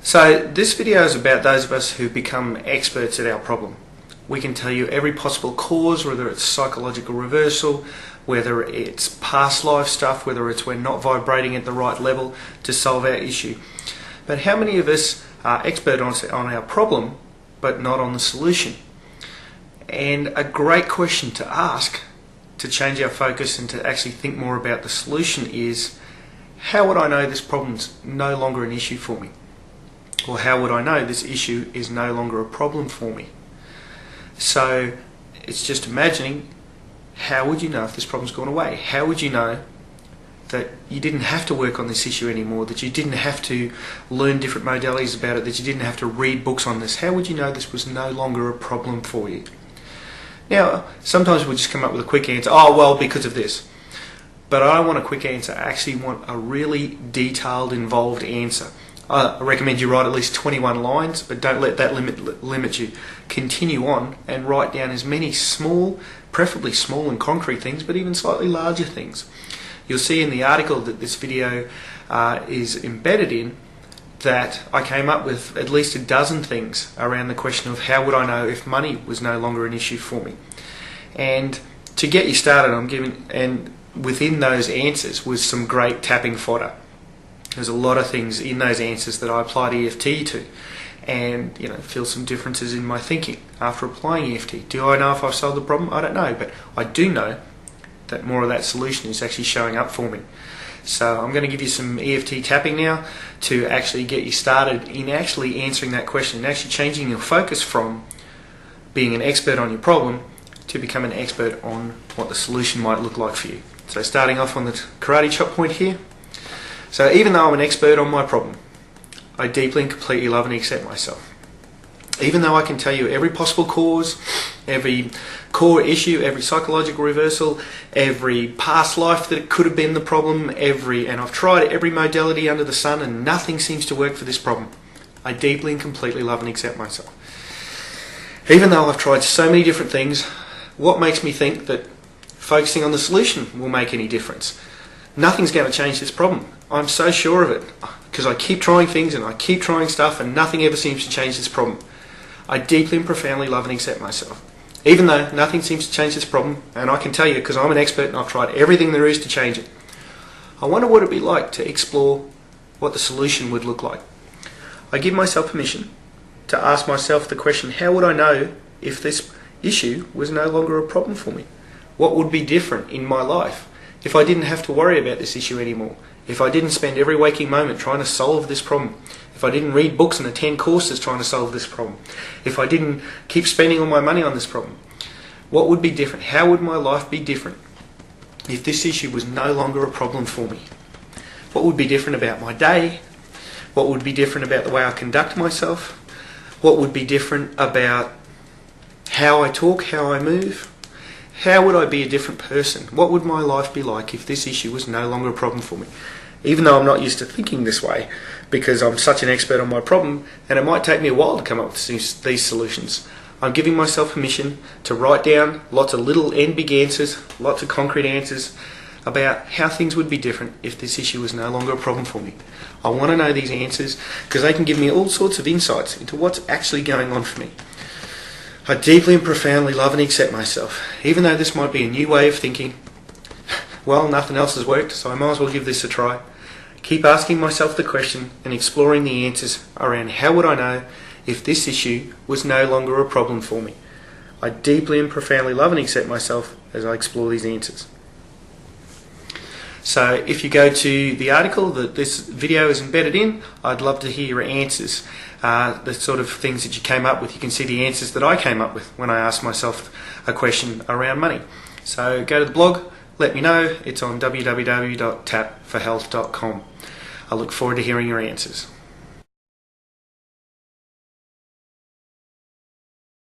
So this video is about those of us who become experts at our problem. We can tell you every possible cause, whether it's psychological reversal, whether it's past life stuff, whether it's we're not vibrating at the right level to solve our issue. But how many of us are expert on our problem but not on the solution? And a great question to ask to change our focus and to actually think more about the solution is, how would I know this problem's no longer an issue for me? Or how would I know this issue is no longer a problem for me? So it's just imagining, how would you know if this problem's gone away? How would you know that you didn't have to work on this issue anymore, that you didn't have to learn different modalities about it, that you didn't have to read books on this? How would you know this was no longer a problem for you? Now, sometimes we'll just come up with a quick answer, oh well, because of this. But I don't want a quick answer, I actually want a really detailed, involved answer. I recommend you write at least 21 lines, but don't let that limit you. Continue on and write down as many small, preferably small and concrete things, but even slightly larger things. You'll see in the article that this video is embedded in that I came up with at least a dozen things around the question of how would I know if money was no longer an issue for me. And to get you started, and within those answers was some great tapping fodder. There's a lot of things in those answers that I applied EFT to, and feel some differences in my thinking after applying EFT. Do I know if I've solved the problem? I don't know, but I do know that more of that solution is actually showing up for me. So I'm going to give you some EFT tapping now to actually get you started in actually answering that question and actually changing your focus from being an expert on your problem to become an expert on what the solution might look like for you. So starting off on the karate chop point here. So even though I'm an expert on my problem, I deeply and completely love and accept myself. Even though I can tell you every possible cause, every core issue, every psychological reversal, every past life that it could have been the problem, and I've tried every modality under the sun and nothing seems to work for this problem, I deeply and completely love and accept myself. Even though I've tried so many different things, what makes me think that focusing on the solution will make any difference? Nothing's going to change this problem. I'm so sure of it because I keep trying things and I keep trying stuff and nothing ever seems to change this problem. I deeply and profoundly love and accept myself. Even though nothing seems to change this problem, and I can tell you because I'm an expert and I've tried everything there is to change it, I wonder what it'd be like to explore what the solution would look like. I give myself permission to ask myself the question, how would I know if this issue was no longer a problem for me? What would be different in my life if I didn't have to worry about this issue anymore? If I didn't spend every waking moment trying to solve this problem? If I didn't read books and attend courses trying to solve this problem? If I didn't keep spending all my money on this problem? What would be different? How would my life be different if this issue was no longer a problem for me? What would be different about my day? What would be different about the way I conduct myself? What would be different about how I talk, how I move? How would I be a different person? What would my life be like if this issue was no longer a problem for me? Even though I'm not used to thinking this way, because I'm such an expert on my problem, and it might take me a while to come up with these solutions, I'm giving myself permission to write down lots of little and big answers, lots of concrete answers about how things would be different if this issue was no longer a problem for me. I want to know these answers because they can give me all sorts of insights into what's actually going on for me. I deeply and profoundly love and accept myself. Even though this might be a new way of thinking, well, nothing else has worked, so I might as well give this a try. Keep asking myself the question and exploring the answers around how would I know if this issue was no longer a problem for me. I deeply and profoundly love and accept myself as I explore these answers. So if you go to the article that this video is embedded in, I'd love to hear your answers, the sort of things that you came up with. You can see the answers that I came up with when I asked myself a question around money. So go to the blog, let me know. It's on www.tapforhealth.com. I look forward to hearing your answers.